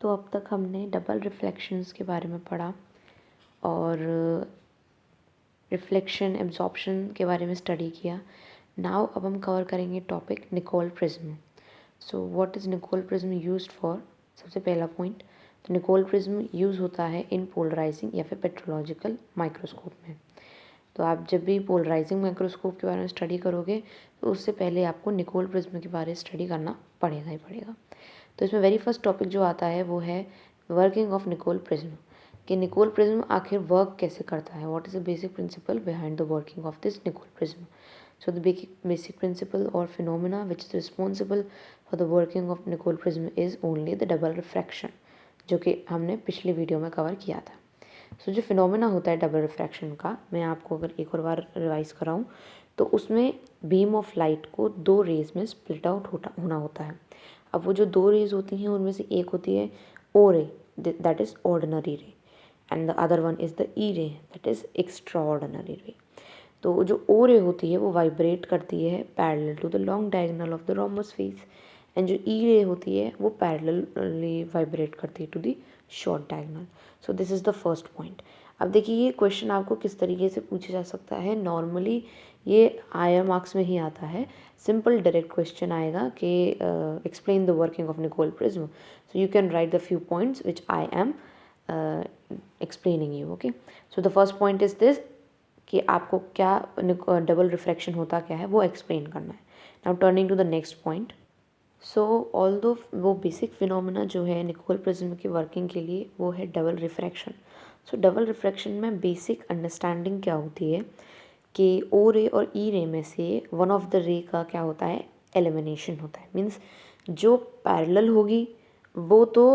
तो अब तक हमने डबल रिफ्लेक्शंस के बारे में पढ़ा और रिफ्लेक्शन एब्जॉर्प्शन के बारे में स्टडी किया। नाउ अब हम कवर करेंगे topic Nicol prism. So what is Nicol prism used for? सबसे पहला पॉइंट, तो निकोल प्रिज्म यूज़ होता है इन पोलराइजिंग या फिर पेट्रोलॉजिकल माइक्रोस्कोप में। तो आप जब भी पोलराइजिंग माइक्रोस्कोप के बारे में स्टडी करोगे तो उससे पहले आपको निकोल प्रिज्म के बारे में स्टडी करना पड़ेगा ही पड़ेगा। तो इसमें वेरी फर्स्ट टॉपिक जो आता है वो है वर्किंग ऑफ निकोल प्रिज्म, कि निकोल प्रिज्म आखिर वर्क कैसे करता है, what is the basic principle behind the working of this Nicol prism. So the basic principle और phenomena which is responsible for the working of Nicol prism is only the double refraction, जो कि हमने पिछले video में cover किया था। सो जो phenomena होता है डबल रिफ्रैक्शन का, मैं आपको अगर एक और बार रिवाइज कराऊँ तो उसमें बीम ऑफ लाइट को दो रेज में स्प्लिट आउट होना होता है। अब वो जो दो रेज होती हैं उनमें से एक होती है O ray, that is ordinary ray, and the other one is the E ray, that is extra ordinary रे। तो जो ओ रे होती है वो वाइब्रेट करती है parallel to the long diagonal of the rhombus face, and जो ई रे होती है वो पैरेलली वाइब्रेट करती है to the short diagonal. So this is the first point. अब देखिए ये क्वेश्चन आपको किस तरीके से पूछा जा सकता है। नॉर्मली ये आयर मार्क्स में ही आता है, सिंपल डायरेक्ट क्वेश्चन आएगा कि explain the working of Nicol prism. So you can write the few points which I am explaining you. Okay, so the first point is this कि आपको क्या डबल रिफ्रैक्शन होता क्या है वो एक्सप्लेन करना है। Now turning to the next point. So although वो बेसिक फिनोमेना जो है निकोल प्रिज्म की वर्किंग के लिए वो है डबल रिफ्रैक्शन। सो डबल रिफ्रैक्शन में बेसिक अंडरस्टैंडिंग क्या होती है कि ओ रे और ई रे में से वन ऑफ द रे का क्या होता है, एलिमिनेशन होता है। मीन्स जो पैरेलल होगी वो तो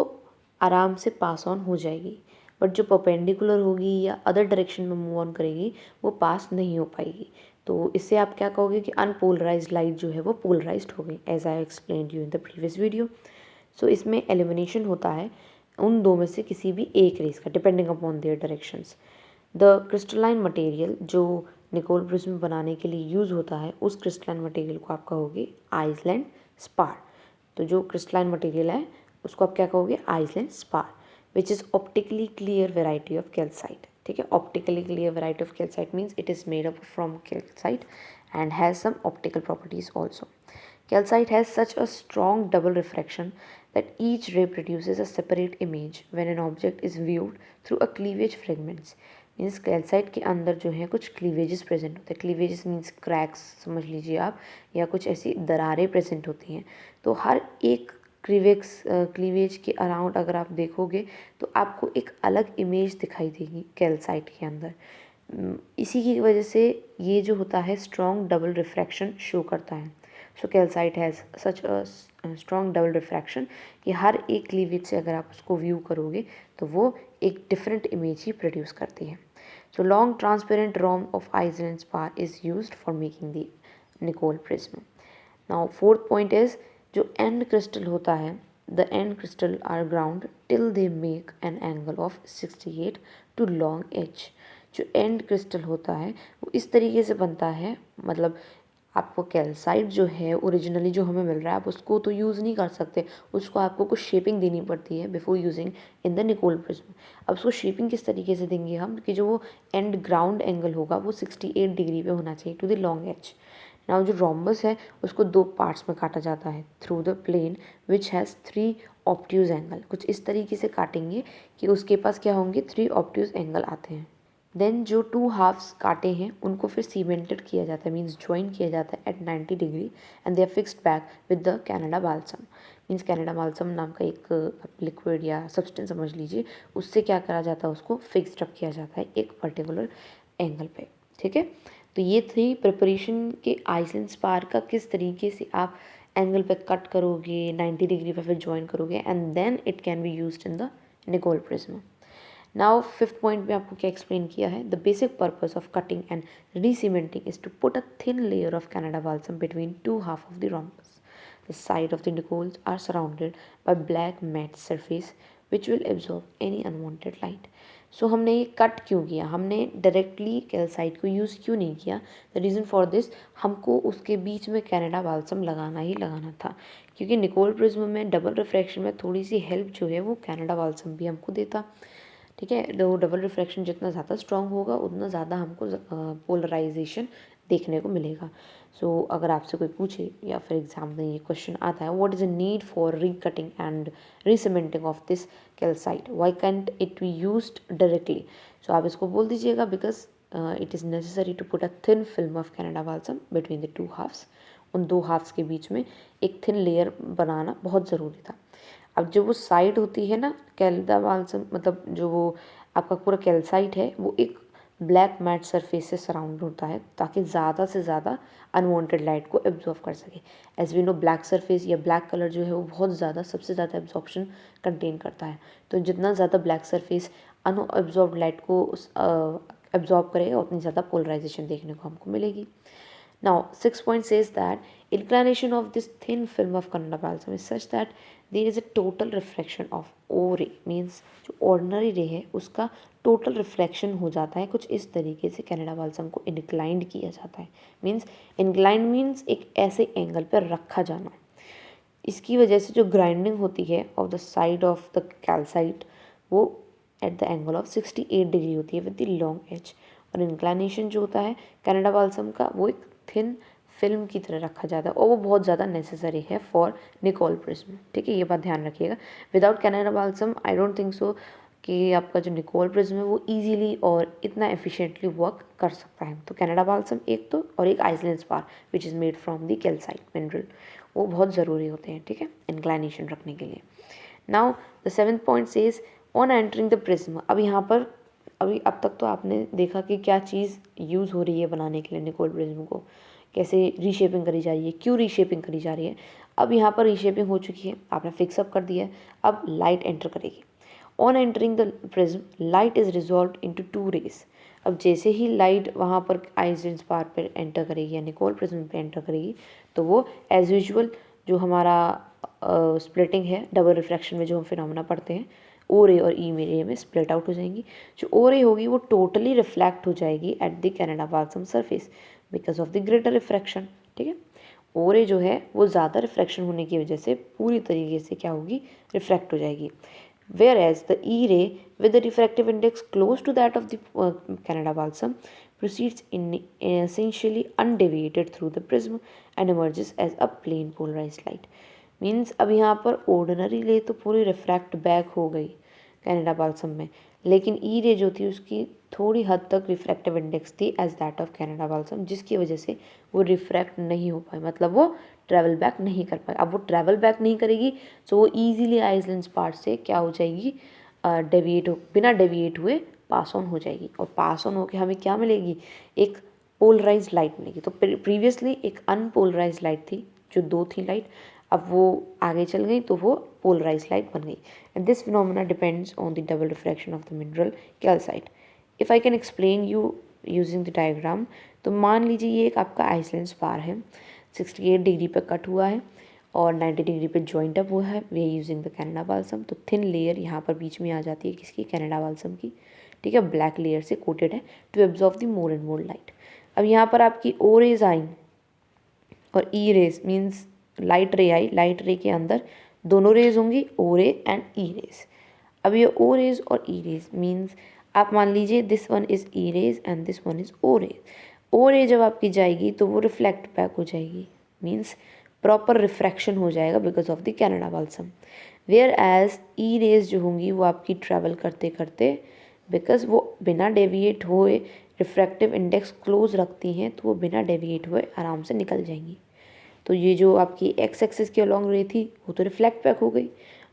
आराम से पास ऑन हो जाएगी, बट जो परपेंडिकुलर होगी या अदर डायरेक्शन में मूव ऑन करेगी वो पास नहीं हो पाएगी। तो इससे आप क्या कहोगे कि अनपोलराइज्ड लाइट जो है वो पोलराइज्ड हो गई, as I explained you in the previous video. So इसमें एलिमिनेशन होता है उन दो में से किसी भी एक रेस का, depending upon their directions. The crystalline material जो निकोल प्रिज्म बनाने के लिए यूज़ होता है उस क्रिस्टलाइन मटेरियल को आप कहोगे आइसलैंड स्पार। तो जो क्रिस्टलाइन मटेरियल है उसको आप क्या कहोगे, Iceland spar, which is optically clear variety of calcite. ठीक है, optically clear variety of calcite means it is made up from calcite and has some optical properties also. Calcite has such a strong double refraction that each ray produces a separate image when an object is viewed through a cleavage fragments. Means calcite के अंदर जो है कुछ cleavages present होते हैं। Cleavages means cracks समझ लीजिए आप, या कुछ ऐसी दरारें प्रेजेंट होती हैं। तो हर एक क्लीवेज के अराउंड अगर आप देखोगे तो आपको एक अलग इमेज दिखाई देगी कैल्साइट के अंदर। इसी की वजह से ये जो होता है स्ट्रॉन्ग डबल रिफ्रैक्शन शो करता है। So calcite has such a strong double refraction कि हर एक क्लीवेज से अगर आप उसको व्यू करोगे तो वो एक डिफरेंट इमेज ही प्रोड्यूस करती है। So long transparent rhomb of Iceland spar is used for making the Nicol prism. Now fourth point is जो एंड क्रिस्टल होता है, the end crystal are ground till they make an angle of 68 to long edge. जो end crystal होता है वो इस तरीके से बनता है, मतलब आपको कैल्साइट जो है ओरिजिनली जो हमें मिल रहा है आप उसको तो यूज़ नहीं कर सकते, उसको आपको कुछ शेपिंग देनी पड़ती है before using in the Nicol prism. अब उसको शेपिंग किस तरीके से देंगे हम, कि जो वो एंड ग्राउंड एंगल होगा वो 68 डिग्री पे होना चाहिए to the long edge. Now जो रोम्बस है उसको दो पार्ट्स में काटा जाता है through the plane which has 3 obtuse angle. कुछ इस तरीके से काटेंगे कि उसके पास क्या होंगे, 3 ऑब्ट्यूज एंगल आते हैं। देन जो 2 हाफ्स काटे हैं उनको फिर सीमेंटेड किया जाता है, मीन्स ज्वाइन किया जाता है at 90 degree, and they are fixed back with the Canada balsam. Means Canada balsam नाम का एक लिक्विड या सब्सटेंस समझ लीजिए, उससे क्या करा जाता है, उसको फिक्स्ड अप किया जाता है एक पर्टिकुलर एंगल पे। ठीक है, तो ये थी प्रिपरेशन के आइसलैंड स्पार का, किस तरीके से आप एंगल पे कट करोगे 90 डिग्री पे, फिर ज्वाइन करोगे and then it can be used in the Nicol prism. Now fifth point में आपको क्या एक्सप्लेन किया है, the basic purpose of cutting and recementing is to put a thin layer of Canada balsam between 2 half of the rhombus. The side of the Nicols are surrounded by black matt surface which will absorb any unwanted light. So हमने ये cut क्यों किया, हमने directly calcite को use क्यों नहीं किया? The reason for this, हमको उसके बीच में कनाडा बाल्सम लगाना ही लगाना था, क्योंकि निकोल प्रिज्म में डबल रिफ्रैक्शन में थोड़ी सी हेल्प जो है वो कनाडा बाल्सम भी हमको देता। ठीक है, तो डबल रिफ्रैक्शन जितना ज़्यादा स्ट्रॉन्ग होगा उतना ज़्यादा हमको पोलराइजेशन देखने को मिलेगा। सो अगर आपसे कोई पूछे या फिर एग्जाम में ये क्वेश्चन आता है, what is the need for recutting and recementing of this calcite, why can't it be used directly? So आप इसको बोल दीजिएगा, because it is necessary to put a thin film of Canada balsam between the two halves. उन दो halves के बीच में एक thin layer बनाना बहुत ज़रूरी था। अब जो वो साइड होती है ना कनाडा बाल्सम, मतलब जो वो आपका पूरा कैल्साइट है वो एक ब्लैक मैट सरफेस से सराउंड होता है, ताकि ज़्यादा से ज़्यादा अनवांटेड लाइट को एब्जॉर्ब कर सके। As we know, black surface या ब्लैक कलर जो है वो बहुत ज़्यादा, सबसे ज़्यादा एब्जॉर्प्शन कंटेन करता है। तो जितना ज़्यादा ब्लैक सरफेस अनएब्जॉर्ब लाइट को एब्जॉर्ब करेगा उतनी ज़्यादा पोलराइजेशन देखने को हमको मिलेगी। Now, 6 point says that inclination of this thin film of Kannada balsam is such that there is a total reflection of O ray, means जो ordinary ray है उसका total reflection हो जाता है कुछ इस तरीके से कनाडा बाल्सम को inclined किया जाता है। means inclined means एक ऐसे एंगल पर रखा जाना। इसकी वजह से जो ग्राइंडिंग होती है of the side of the calcite वो at the angle of 68 degree होती है विद द लॉन्ग एज। और इंक्लाइनेशन जो होता है कनाडा बाल्सम का वो एक थिन फिल्म की तरह रखा जाता है, और वो बहुत ज़्यादा नेसेसरी है फॉर निकोल प्रिज्म। ठीक है, ये बात ध्यान रखिएगा। Without Canada balsam I don't think so कि आपका जो निकोल प्रिज्म है वो ईजीली और इतना एफिशिएंटली वर्क कर सकता है। तो कनाडा बाल्सम एक तो, और एक Iceland spar which is made from the calcite mineral, वो बहुत ज़रूरी होते हैं। ठीक है, इंक्लाइनेशन रखने के लिए। Now the 7th point says on entering the prism. अब यहाँ पर अभी अब तक तो आपने देखा कि क्या चीज़ यूज़ हो रही है बनाने के लिए निकोल प्रिज्म को, कैसे रीशेपिंग करी जा रही है, क्यों रीशेपिंग करी जा रही है। अब यहाँ पर रीशेपिंग हो चुकी है, आपने फिक्सअप कर दिया है, अब लाइट एंटर करेगी। On entering the prism light is resolve into 2 rays. अब जैसे ही लाइट वहाँ पर आइसलैंड स्पार पर एंटर करेगी या निकोल प्रिज्म पे एंटर करेगी, तो वो एज यूजुअल जो हमारा स्प्लिटिंग है डबल रिफ्रैक्शन में जो हम फिनोमेना पढ़ते हैं, ओ रे और ई रे में स्प्लिट आउट हो जाएंगी। जो ओ रे होगी वो टोटली रिफ्लेक्ट हो जाएगी at the Canada balsam surface because of the greater refraction. ठीक है, ओ रे जो है वो ज़्यादा रिफ्रैक्शन होने की वजह से पूरी तरीके से क्या होगी, रिफ्रैक्ट हो जाएगी। whereas the E ray with the refractive index close to that of the Canada balsam proceeds in essentially undeviated through the prism and emerges as a plain polarized light। Means अब यहाँ पर ordinary रे तो पूरी refract back हो गई Canada balsam में, लेकिन ई रे जो थी उसकी थोड़ी हद तक रिफ्रैक्टिव इंडेक्स थी as that of Canada balsam, जिसकी वजह से वो रिफ्रैक्ट नहीं हो पाई, मतलब वो ट्रैवल बैक नहीं कर पाए। अब वो ट्रैवल बैक नहीं करेगी तो वो ईजिली आइसलैंड पार्ट से क्या हो जाएगी, डेविएट हो, बिना डेविएट हुए पास ऑन हो जाएगी। और पास ऑन होकर हमें क्या मिलेगी, एक पोलराइज लाइट मिलेगी। तो प्रीवियसली एक अनपोलराइज लाइट थी, जो दो थी लाइट, अब वो आगे चल गई तो वो पोलराइज लाइट बन गई। And this phenomena depends on the double refraction of the mineral calcite. If I can explain you using the diagram, तो मान लीजिए ये एक आपका आइसलैंड स्पार है, 68 डिग्री पे कट हुआ है और 90 डिग्री पे जॉइंट अप हुआ है, वे यूजिंग द कनाडा बाल्सम। तो थिन लेयर यहाँ पर बीच में आ जाती है किसकी, कनाडा बाल्सम की। ठीक है, ब्लैक लेयर से कोटेड है to absorb the more and more light. अब यहाँ पर आपकी ओ रेज आई और ई रेज, मीन्स लाइट रे आई, लाइट रे के अंदर दोनों रेज होंगी, ओ रे एंड ई रेज। अब ये ओ रेज और ई रेज मीन्स आप मान लीजिए this one is E rays and this one is O rays. O ray जब आपकी जाएगी तो वो रिफ्लेक्ट बैक हो जाएगी, मीन्स प्रॉपर रिफ्रैक्शन हो जाएगा because of the Canada balsam. Whereas E rays जो होंगी वो आपकी ट्रैवल करते करते, बिकॉज वो बिना डेविएट हुए रिफ्रैक्टिव इंडेक्स क्लोज रखती हैं, तो वो बिना डेविएट हुए आराम से निकल जाएंगी। तो ये जो आपकी एक्स एक्सिस के अलॉन्ग रे थी वो तो रिफ्लेक्ट बैक हो गई,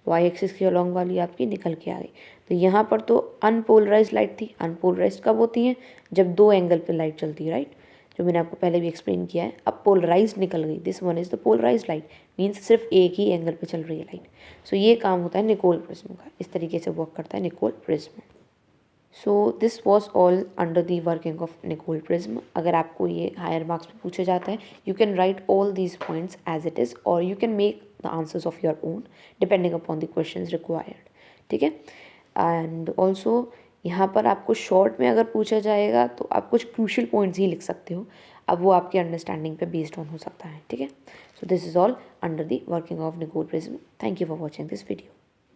वाई एक्सिस के अलॉन्ग वाली आपकी निकल के आ गई। तो यहाँ पर तो अनपोलराइज लाइट थी। अनपोलराइज कब होती हैं, जब दो एंगल पे लाइट चलती है, राइट, जो मैंने आपको पहले भी एक्सप्लेन किया है। अब पोलराइज निकल गई, this one is the polarise light, means सिर्फ एक ही एंगल पे चल रही है लाइट। सो ये काम होता है निकोल प्रिज्म का, इस तरीके से वर्क करता है Nicol prism. So this was all under the working of Nicol prism. अगर आपको ये हायर मार्क्स में पूछा जाता है, you can write all these points as it is और you can make the answers of your own depending upon the question required. ठीक है, एंड ऑल्सो यहाँ पर आपको शॉर्ट में अगर पूछा जाएगा तो आप कुछ क्रूशियल पॉइंट्स ही लिख सकते हो, अब वो आपकी अंडरस्टैंडिंग पे बेस्ड ऑन हो सकता है, ठीक है। So this is all under the working of Nicol prism. Thank you for watching this video.